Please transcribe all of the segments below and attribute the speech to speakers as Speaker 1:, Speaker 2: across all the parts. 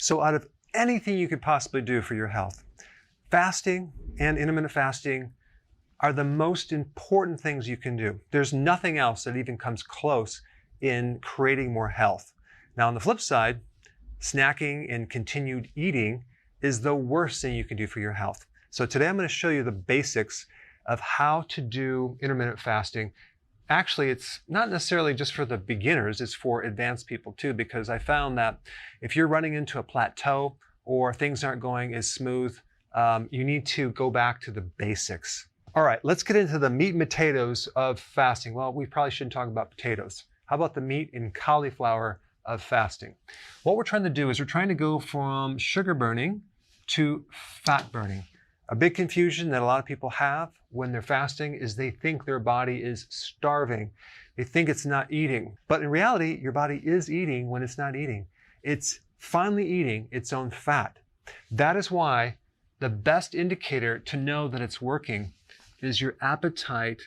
Speaker 1: So out of anything you could possibly do for your health, fasting and intermittent fasting are the most important things you can do. There's nothing else that even comes close in creating more health. Now, on the flip side, snacking and continued eating is the worst thing you can do for your health. So today I'm going to show you the basics of how to do intermittent fasting. Actually, it's not necessarily just for the beginners, it's for advanced people too, because I found that if you're running into a plateau or things aren't going as smooth, you need to go back to the basics. All right, let's get into the meat and potatoes of fasting. Well, we probably shouldn't talk about potatoes. How about the meat and cauliflower of fasting? What we're trying to do is we're trying to go from sugar burning to fat burning. A big confusion that a lot of people have when they're fasting is they think their body is starving. They think it's not eating. But in reality, your body is eating when it's not eating. It's finally eating its own fat. That is why the best indicator to know that it's working is your appetite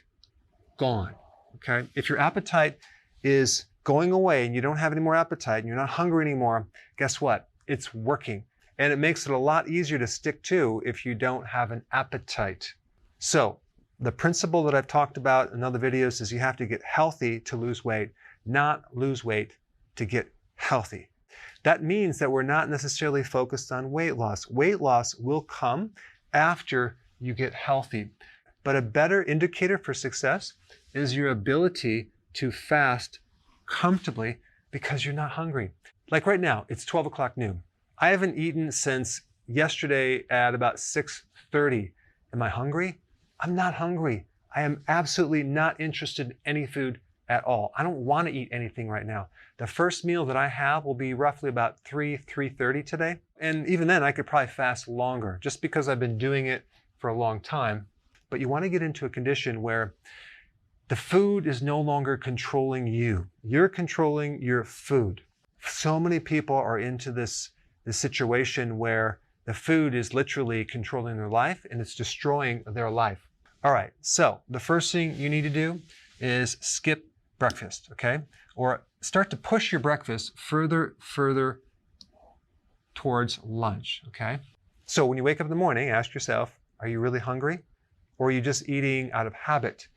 Speaker 1: gone, okay? If your appetite is going away and you don't have any more appetite and you're not hungry anymore, guess what? It's working. And it makes it a lot easier to stick to if you don't have an appetite. So the principle that I've talked about in other videos is you have to get healthy to lose weight, not lose weight to get healthy. That means that we're not necessarily focused on weight loss. Weight loss will come after you get healthy. But a better indicator for success is your ability to fast comfortably because you're not hungry. Like right now, it's 12 o'clock noon. I haven't eaten since yesterday at about 6:30. Am I hungry? I'm not hungry. I am absolutely not interested in any food at all. I don't want to eat anything right now. The first meal that I have will be roughly about 3:30 today. And even then, I could probably fast longer just because I've been doing it for a long time. But you want to get into a condition where the food is no longer controlling you. You're controlling your food. So many people are into this situation where the food is literally controlling their life and it's destroying their life. All right, so the first thing you need to do is skip breakfast, okay? Or start to push your breakfast further towards lunch, okay? So when you wake up in the morning, ask yourself, are you really hungry? Or are you just eating out of habit?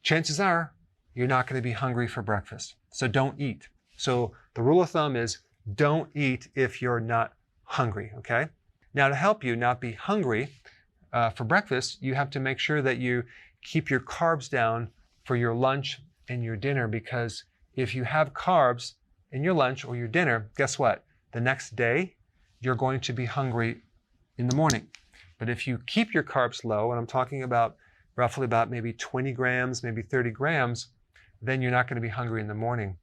Speaker 1: Chances are you're not going to be hungry for breakfast. So don't eat. So the rule of thumb is don't eat if you're not hungry, okay? Now to help you not be hungry for breakfast, you have to make sure that you keep your carbs down for your lunch and your dinner, because if you have carbs in your lunch or your dinner, guess what? The next day, you're going to be hungry in the morning. But if you keep your carbs low, and I'm talking about roughly about maybe 20 grams, maybe 30 grams, then you're not going to be hungry in the morning.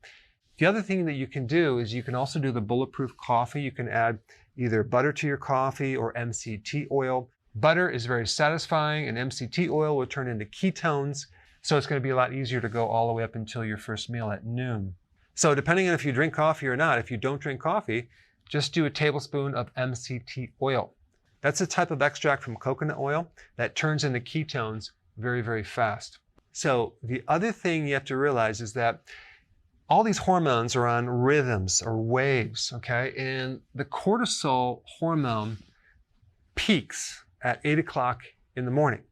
Speaker 1: The other thing that you can do is you can also do the bulletproof coffee. You can add either butter to your coffee or MCT oil. Butter is very satisfying, and MCT oil will turn into ketones, so it's going to be a lot easier to go all the way up until your first meal at noon. So depending on if you drink coffee or not, if you don't drink coffee, just do a tablespoon of MCT oil. That's a type of extract from coconut oil that turns into ketones very, very fast. So the other thing you have to realize is that all these hormones are on rhythms or waves, okay? And the cortisol hormone peaks at 8 o'clock in the morning.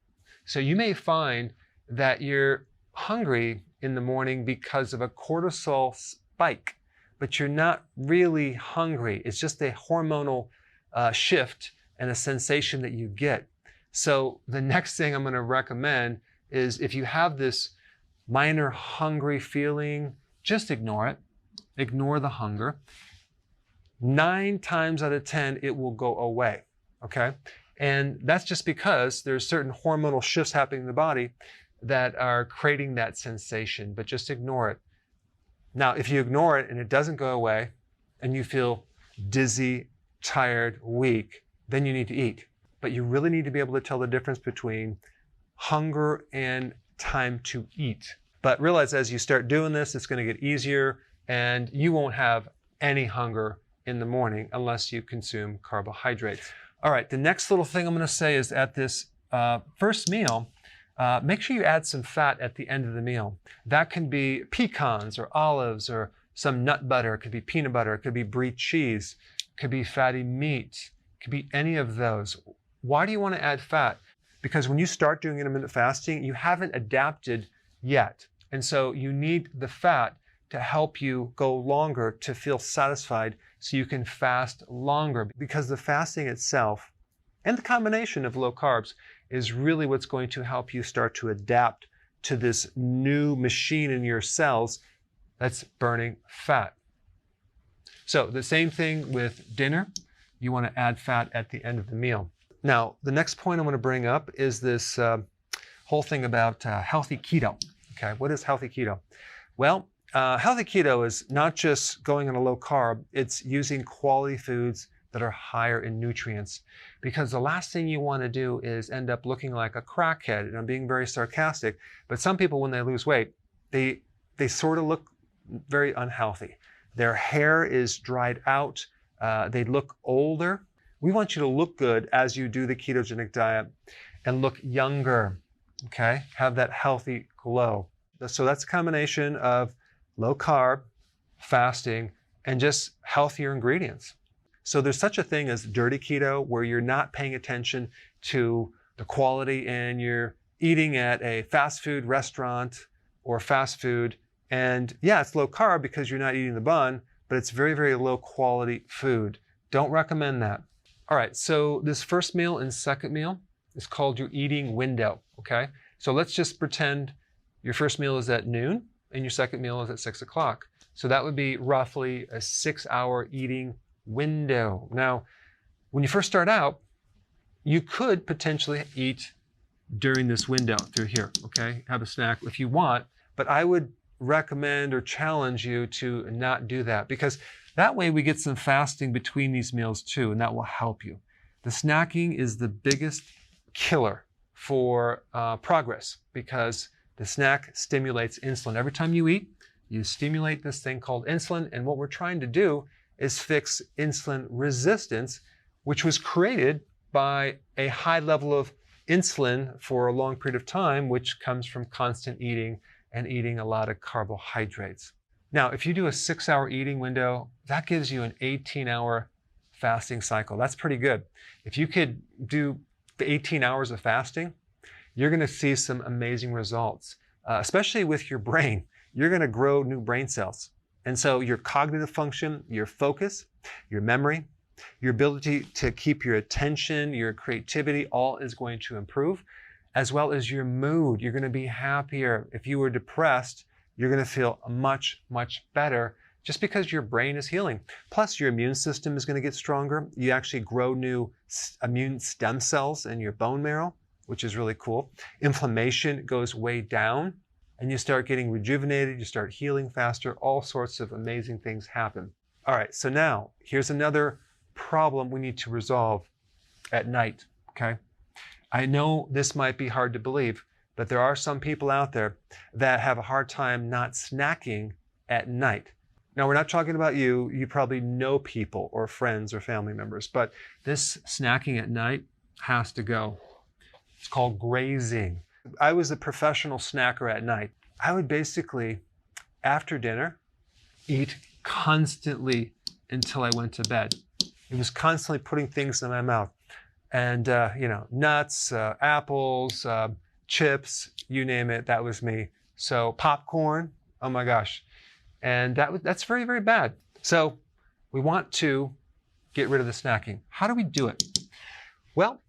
Speaker 1: So you may find that you're hungry in the morning because of a cortisol spike, but you're not really hungry. It's just a hormonal shift and a sensation that you get. So the next thing I'm going to recommend is if you have this minor hungry feeling, just ignore it. Ignore the hunger. 9 times out of 10, it will go away, okay? And that's just because there's certain hormonal shifts happening in the body that are creating that sensation, but just ignore it. Now, if you ignore it and it doesn't go away and you feel dizzy, tired, weak, then you need to eat. But you really need to be able to tell the difference between hunger and time to eat. But realize as you start doing this, it's going to get easier and you won't have any hunger in the morning unless you consume carbohydrates. All right, the next little thing I'm going to say is at this first meal, make sure you add some fat at the end of the meal. That can be pecans or olives or some nut butter. It could be peanut butter. It could be brie cheese. It could be fatty meat, could be any of those. Why do you want to add fat? Because when you start doing intermittent fasting, you haven't adapted yet. And so you need the fat to help you go longer, to feel satisfied, so you can fast longer. Because the fasting itself and the combination of low carbs is really what's going to help you start to adapt to this new machine in your cells that's burning fat. So the same thing with dinner. You want to add fat at the end of the meal. Now, the next point I want to bring up is this whole thing about healthy keto. Okay, what is healthy keto? Well, healthy keto is not just going on a low carb, it's using quality foods that are higher in nutrients. Because the last thing you want to do is end up looking like a crackhead. And I'm being very sarcastic, but some people, when they lose weight, they sort of look very unhealthy. Their hair is dried out. They look older. We want you to look good as you do the ketogenic diet and look younger, okay? Have that healthy glow. So that's a combination of low carb, fasting, and just healthier ingredients. So there's such a thing as dirty keto, where you're not paying attention to the quality and you're eating at a fast food restaurant or fast food. And yeah, it's low carb because you're not eating the bun, but it's very, very low quality food. Don't recommend that. All right, so this first meal and second meal is called your eating window, okay? So let's just pretend your first meal is at noon and your second meal is at 6 o'clock. So that would be roughly a 6-hour eating window. Now, when you first start out, you could potentially eat during this window through here, okay? Have a snack if you want, but I would recommend or challenge you to not do that, because that way we get some fasting between these meals too, and that will help you. The snacking is the biggest killer for progress, because the snack stimulates insulin. Every time you eat, you stimulate this thing called insulin, and what we're trying to do is fix insulin resistance, which was created by a high level of insulin for a long period of time, which comes from constant eating and eating a lot of carbohydrates. Now, if you do a 6-hour eating window, that gives you an 18-hour fasting cycle. That's pretty good. If you could do 18 hours of fasting, you're going to see some amazing results, especially with your brain. You're going to grow new brain cells. And so your cognitive function, your focus, your memory, your ability to keep your attention, your creativity, all is going to improve, as well as your mood. You're going to be happier. If you were depressed, you're going to feel much, much better just because your brain is healing. Plus, your immune system is going to get stronger. You actually grow new immune stem cells in your bone marrow, which is really cool. Inflammation goes way down, and you start getting rejuvenated. You start healing faster. All sorts of amazing things happen. All right, so now here's another problem we need to resolve at night, okay? I know this might be hard to believe, but there are some people out there that have a hard time not snacking at night. Now, we're not talking about you. You probably know people or friends or family members, but this snacking at night has to go. It's called grazing. I was a professional snacker at night. I would basically, after dinner, eat constantly until I went to bed. It was constantly putting things in my mouth. And, nuts, apples, chips, you name it, that was me. So popcorn, oh my gosh. And that's very, very bad. So we want to get rid of the snacking. How do we do it? Well,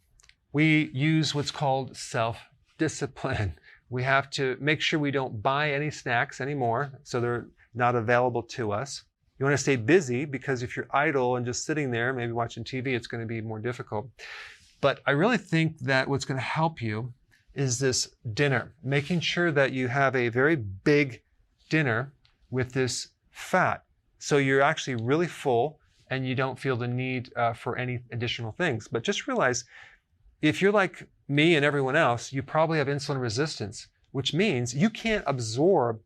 Speaker 1: we use what's called self-discipline. We have to make sure we don't buy any snacks anymore, so they're not available to us. You want to stay busy, because if you're idle and just sitting there, maybe watching TV, it's going to be more difficult. But I really think that what's going to help you is this dinner, making sure that you have a very big dinner with this fat. So you're actually really full and you don't feel the need for any additional things. But just realize, if you're like me and everyone else, you probably have insulin resistance, which means you can't absorb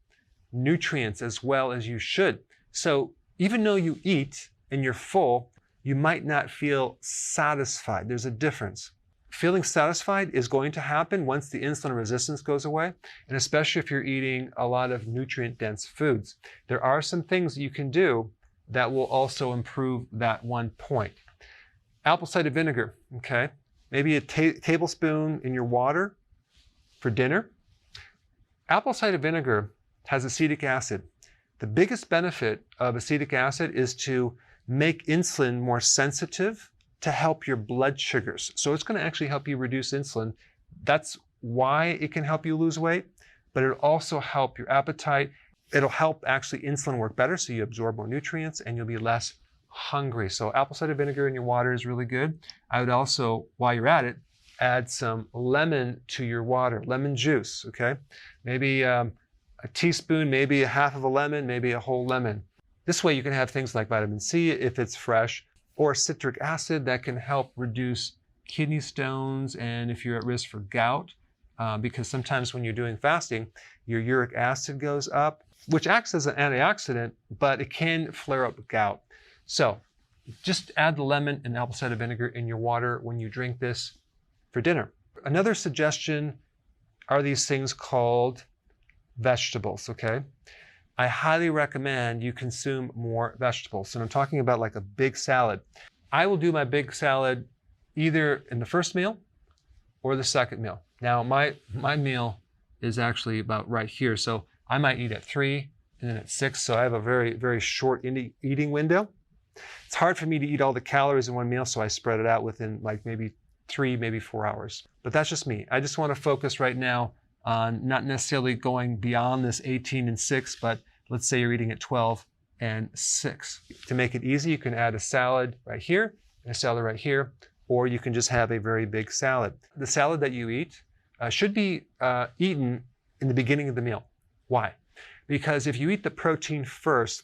Speaker 1: nutrients as well as you should. So even though you eat and you're full, you might not feel satisfied. There's a difference. Feeling satisfied is going to happen once the insulin resistance goes away, and especially if you're eating a lot of nutrient-dense foods. There are some things that you can do that will also improve that 1 point. Apple cider vinegar, okay? Maybe a tablespoon in your water for dinner. Apple cider vinegar has acetic acid. The biggest benefit of acetic acid is to make insulin more sensitive to help your blood sugars. So it's going to actually help you reduce insulin. That's why it can help you lose weight, but it'll also help your appetite. It'll help actually insulin work better so you absorb more nutrients and you'll be less hungry. So apple cider vinegar in your water is really good. I would also, while you're at it, add some lemon to your water, lemon juice, okay? Maybe a teaspoon, maybe a half of a lemon, maybe a whole lemon. This way you can have things like vitamin C if it's fresh, or citric acid that can help reduce kidney stones and if you're at risk for gout, because sometimes when you're doing fasting, your uric acid goes up, which acts as an antioxidant, but it can flare up gout. So just add the lemon and apple cider vinegar in your water when you drink this for dinner. Another suggestion are these things called vegetables, okay? I highly recommend you consume more vegetables. And I'm talking about like a big salad. I will do my big salad either in the first meal or the second meal. Now, my meal is actually about right here. So I might eat at 3 and then at 6. So I have a very, very short eating window. It's hard for me to eat all the calories in one meal, so I spread it out within like maybe 3, maybe 4 hours. But that's just me. I just want to focus right now on not necessarily going beyond this 18 and 6, but let's say you're eating at 12 and 6. To make it easy, you can add a salad right here and a salad right here, or you can just have a very big salad. The salad that you eat should be eaten in the beginning of the meal. Why? Because if you eat the protein first,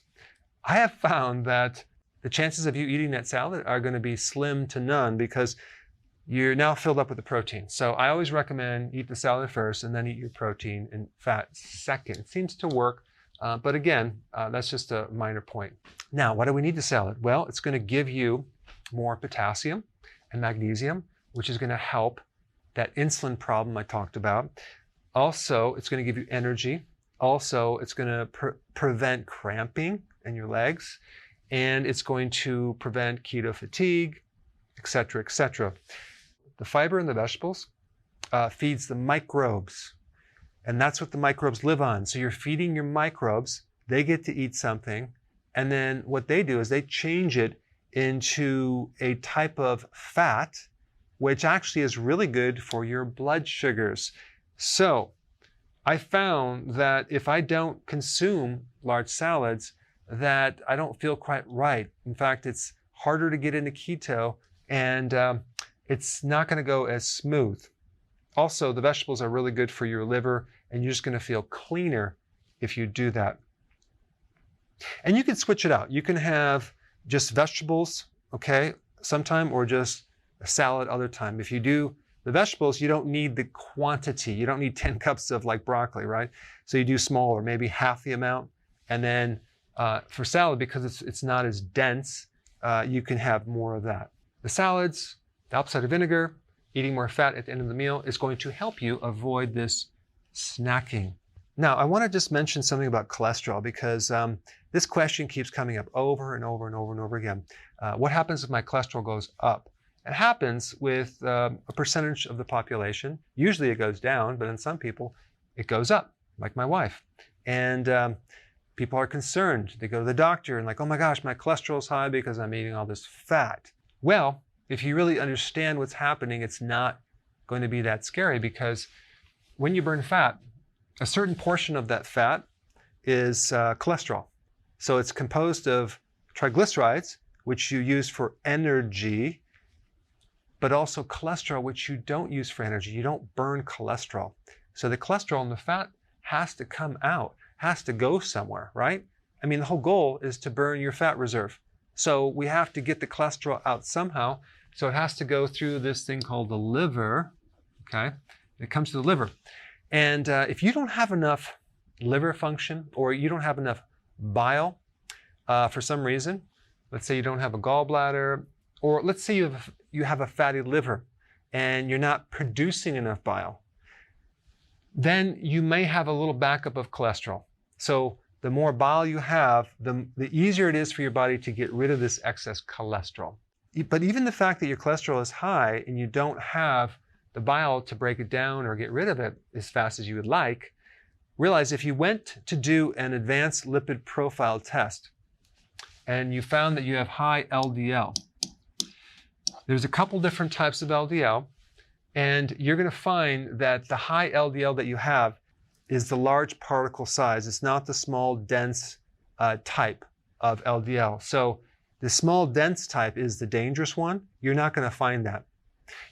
Speaker 1: I have found that the chances of you eating that salad are going to be slim to none because you're now filled up with the protein. So I always recommend eat the salad first and then eat your protein and fat second. It seems to work, but again, that's just a minor point. Now, why do we need the salad? Well, it's going to give you more potassium and magnesium, which is going to help that insulin problem I talked about. Also, it's going to give you energy. Also, it's going to prevent cramping in your legs, and it's going to prevent keto fatigue, etc., etc. The fiber in the vegetables feeds the microbes, and that's what the microbes live on. So you're feeding your microbes, they get to eat something, and then what they do is they change it into a type of fat, which actually is really good for your blood sugars. So I found that if I don't consume large salads, that I don't feel quite right. In fact, it's harder to get into keto, and it's not going to go as smooth. Also, the vegetables are really good for your liver, and you're just going to feel cleaner if you do that. And you can switch it out. You can have just vegetables, okay, sometime, or just a salad other time. If you do the vegetables, you don't need the quantity. You don't need 10 cups of like broccoli, right? So you do smaller, maybe half the amount. And then for salad, because it's not as dense, you can have more of that. The salads, the apple cider vinegar, eating more fat at the end of the meal is going to help you avoid this snacking. Now, I want to just mention something about cholesterol because this question keeps coming up over and over and over and over again. What happens if my cholesterol goes up? It happens with a percentage of the population. Usually it goes down, but in some people it goes up, like my wife. And people are concerned. They go to the doctor and like, oh my gosh, my cholesterol is high because I'm eating all this fat. Well, if you really understand what's happening, it's not going to be that scary because when you burn fat, a certain portion of that fat is cholesterol. So it's composed of triglycerides, which you use for energy, but also cholesterol, which you don't use for energy. You don't burn cholesterol. So the cholesterol in the fat has to come out, has to go somewhere, right? I mean, the whole goal is to burn your fat reserve. So we have to get the cholesterol out somehow. So it has to go through this thing called the liver, okay? It comes to the liver. And if you don't have enough liver function or you don't have enough bile for some reason, let's say you don't have a gallbladder, or let's say you have a fatty liver and you're not producing enough bile, then you may have a little backup of cholesterol. So the more bile you have, the easier it is for your body to get rid of this excess cholesterol. But even the fact that your cholesterol is high and you don't have the bile to break it down or get rid of it as fast as you would like, realize if you went to do an advanced lipid profile test and you found that you have high LDL, there's a couple different types of LDL, and you're going to find that the high LDL that you have is the large particle size. It's not the small, dense type of LDL. So the small, dense type is the dangerous one. You're not going to find that.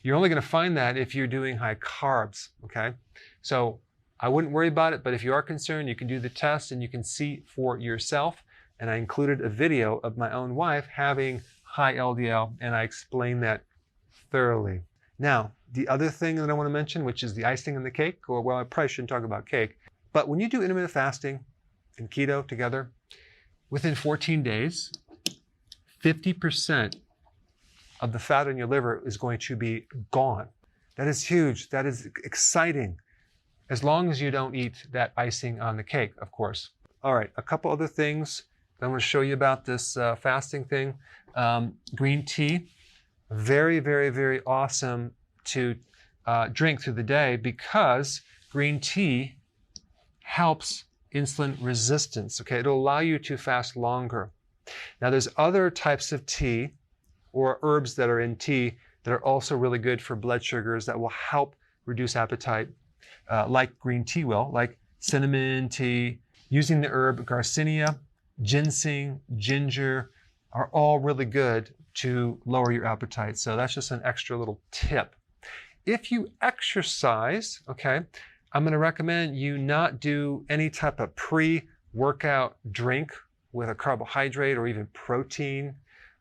Speaker 1: You're only going to find that if you're doing high carbs, okay? So I wouldn't worry about it, but if you are concerned, you can do the test and you can see for yourself. And I included a video of my own wife having high LDL, and I explained that thoroughly. Now, the other thing that I want to mention, which is the icing on the cake, or well, I probably shouldn't talk about cake, but when you do intermittent fasting and keto together, within 14 days, 50% of the fat in your liver is going to be gone. That is huge. That is exciting. As long as you don't eat that icing on the cake, of course. All right, a couple other things that I want to show you about this fasting thing. Green tea, very, very, very awesome to drink through the day because green tea helps insulin resistance, okay? It'll allow you to fast longer. Now, there's other types of tea or herbs that are in tea that are also really good for blood sugars that will help reduce appetite, like green tea will, like cinnamon tea, using the herb Garcinia, ginseng, ginger, are all really good to lower your appetite. So that's just an extra little tip. If you exercise, okay, I'm going to recommend you not do any type of pre-workout drink with a carbohydrate or even protein.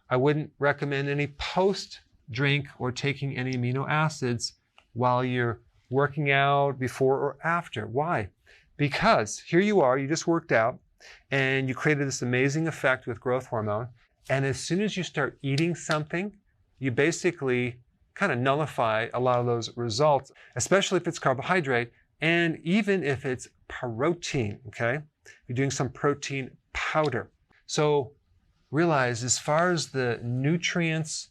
Speaker 1: I wouldn't recommend any post-drink or taking any amino acids while you're working out, before or after. Why? Because here you are, you just worked out and you created this amazing effect with growth hormone. And as soon as you start eating something, you basically kind of nullify a lot of those results, especially if it's carbohydrate and even if it's protein, okay? You're doing some protein powder. So realize as far as the nutrients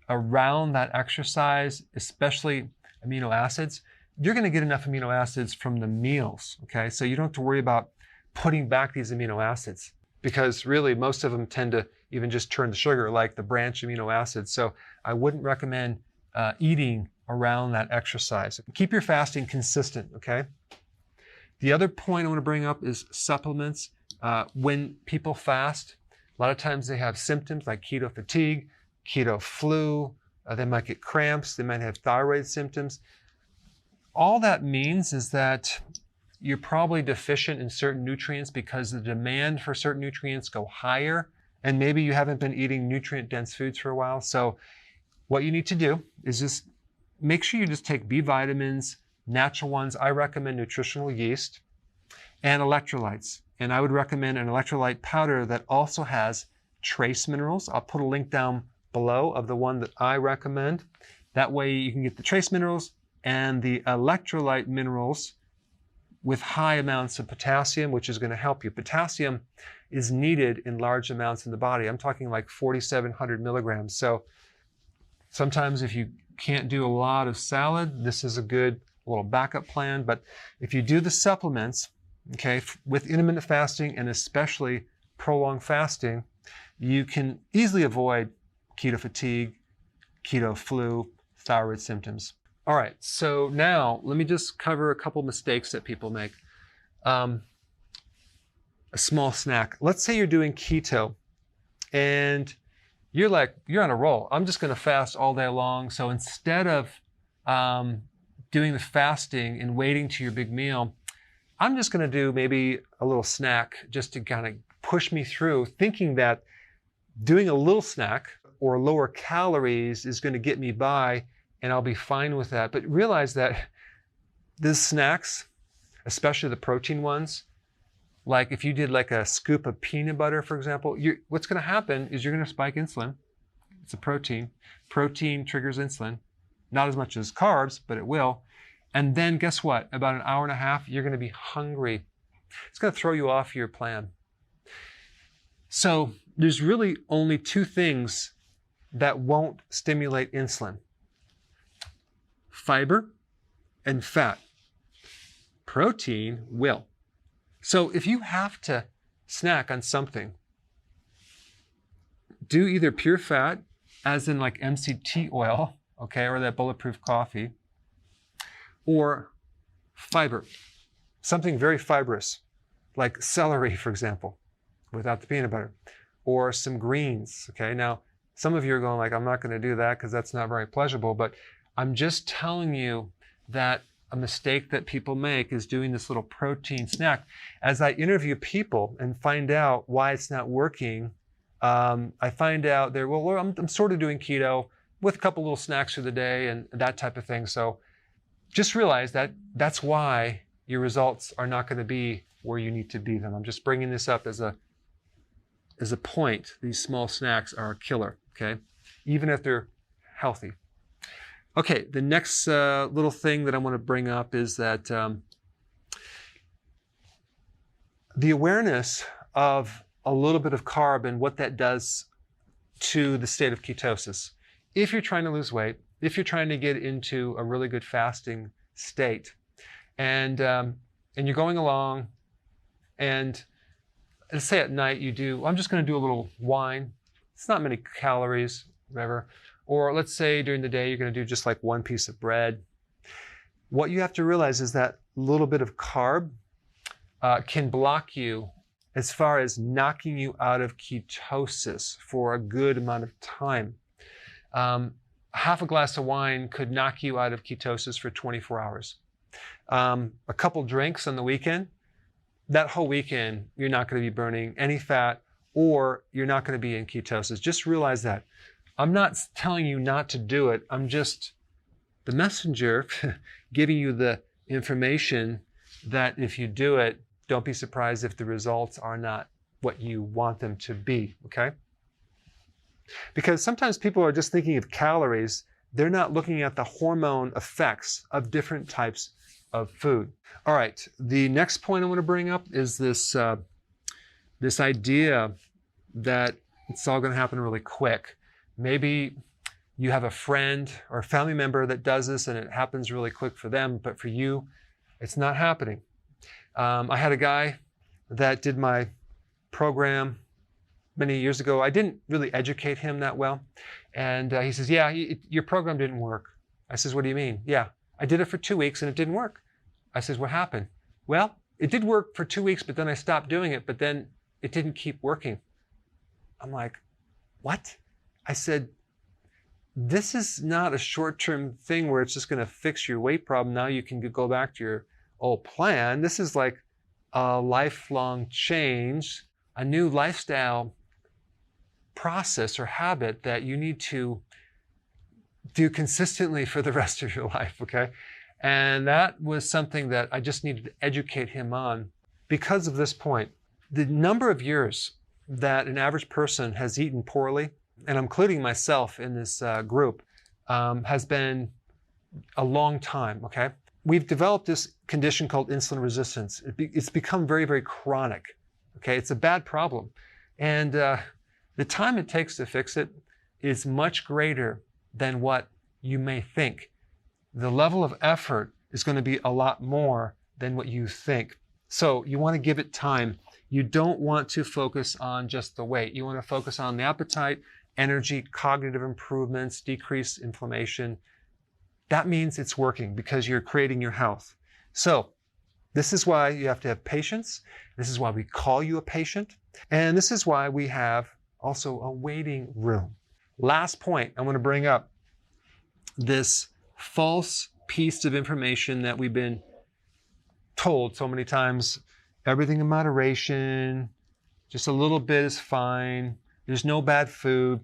Speaker 1: around that exercise, especially amino acids, you're going to get enough amino acids from the meals, okay? So you don't have to worry about putting back these amino acids because really most of them tend to even just turn to sugar like the branch amino acids. So I wouldn't recommend eating around that exercise. Keep your fasting consistent, okay? The other point I want to bring up is supplements. When people fast, a lot of times they have symptoms like keto fatigue, keto flu, they might get cramps, they might have thyroid symptoms. All that means is that you're probably deficient in certain nutrients because the demand for certain nutrients go higher, and maybe you haven't been eating nutrient-dense foods for a while. So what you need to do is just make sure you just take B vitamins, natural ones. I recommend nutritional yeast and electrolytes. And I would recommend an electrolyte powder that also has trace minerals. I'll put a link down below of the one that I recommend. That way you can get the trace minerals and the electrolyte minerals with high amounts of potassium, which is going to help you. Potassium is needed in large amounts in the body. I'm talking like 4,700 milligrams. So sometimes if you can't do a lot of salad, this is a good little backup plan. But if you do the supplements, okay, with intermittent fasting and especially prolonged fasting, you can easily avoid keto fatigue, keto flu, thyroid symptoms. All right, so now let me just cover a couple mistakes that people make. A small snack. Let's say you're doing keto and you're on a roll. I'm just going to fast all day long. So instead of doing the fasting and waiting to your big meal, I'm just going to do maybe a little snack just to kind of push me through, thinking that doing a little snack or lower calories is going to get me by and I'll be fine with that. But realize that these snacks, especially the protein ones, like if you did like a scoop of peanut butter, for example, what's going to happen is you're going to spike insulin. It's a protein. Protein triggers insulin. Not as much as carbs, but it will. And then guess what? About an hour and a half, you're going to be hungry. It's going to throw you off your plan. So there's really only two things that won't stimulate insulin: fiber and fat. Protein will. So if you have to snack on something, do either pure fat, as in like MCT oil, okay, or that bulletproof coffee, or fiber, something very fibrous, like celery, for example, without the peanut butter, or some greens, okay? Now, some of you are going like, I'm not going to do that because that's not very pleasurable, but I'm just telling you that a mistake that people make is doing this little protein snack. As I interview people and find out why it's not working, I find out they're, well, I'm sort of doing keto with a couple little snacks through the day and that type of thing. So just realize that that's why your results are not going to be where you need to be them. I'm just bringing this up as a point. These small snacks are a killer, okay? Even if they're healthy. Okay, the next little thing that I want to bring up is that the awareness of a little bit of carb and what that does to the state of ketosis. If you're trying to lose weight, if you're trying to get into a really good fasting state, and you're going along, and let's say at night you do, I'm just going to do a little wine. It's not many calories, whatever. Or let's say during the day you're going to do just like one piece of bread. What you have to realize is that a little bit of carb can block you as far as knocking you out of ketosis for a good amount of time. Half a glass of wine could knock you out of ketosis for 24 hours. A couple drinks on the weekend, that whole weekend, you're not going to be burning any fat or you're not going to be in ketosis. Just realize that. I'm not telling you not to do it. I'm just the messenger giving you the information that if you do it, don't be surprised if the results are not what you want them to be, okay? Because sometimes people are just thinking of calories. They're not looking at the hormone effects of different types of food. All right, the next point I want to bring up is this, this idea that it's all going to happen really quick. Maybe you have a friend or a family member that does this and it happens really quick for them, but for you, it's not happening. I had a guy that did my program many years ago. I didn't really educate him that well. And he says, yeah, your program didn't work. I says, what do you mean? Yeah, I did it for 2 weeks and it didn't work. I says, what happened? Well, it did work for 2 weeks, but then I stopped doing it, but then it didn't keep working. I'm like, what? I said, this is not a short-term thing where it's just going to fix your weight problem. Now you can go back to your old plan. This is like a lifelong change, a new lifestyle process or habit that you need to do consistently for the rest of your life, okay? And that was something that I just needed to educate him on because of this point. The number of years that an average person has eaten poorly, and I'm including myself in this group, has been a long time, okay? We've developed this condition called insulin resistance. It's become very, very chronic, okay? It's a bad problem. And the time it takes to fix it is much greater than what you may think. The level of effort is going to be a lot more than what you think. So you want to give it time. You don't want to focus on just the weight. You want to focus on the appetite, energy, cognitive improvements, decreased inflammation. That means it's working because you're creating your health. So this is why you have to have patience. This is why we call you a patient. And this is why we have also a waiting room. Last point I want to bring up, this false piece of information that we've been told so many times. Everything in moderation, just a little bit is fine. There's no bad food.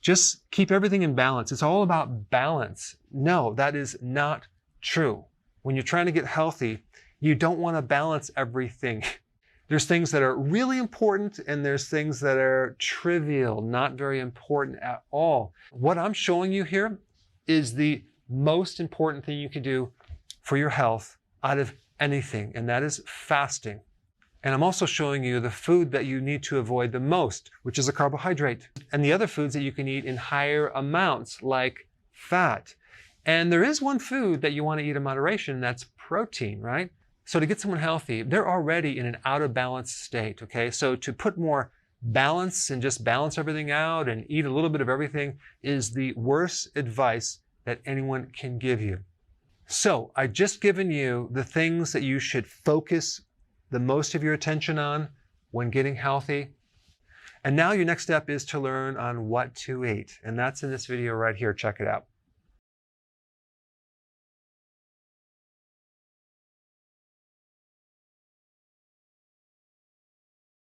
Speaker 1: Just keep everything in balance. It's all about balance. No, that is not true. When you're trying to get healthy, you don't want to balance everything. There's things that are really important and there's things that are trivial, not very important at all. What I'm showing you here is the most important thing you can do for your health out of anything, and that is fasting. And I'm also showing you the food that you need to avoid the most, which is a carbohydrate, and the other foods that you can eat in higher amounts, like fat. And there is one food that you want to eat in moderation, that's protein, right? So to get someone healthy, they're already in an out of balance state, okay? So to put more balance and just balance everything out and eat a little bit of everything is the worst advice that anyone can give you. So I've just given you the things that you should focus the most of your attention on when getting healthy. And now your next step is to learn on what to eat. And that's in this video right here. Check it out.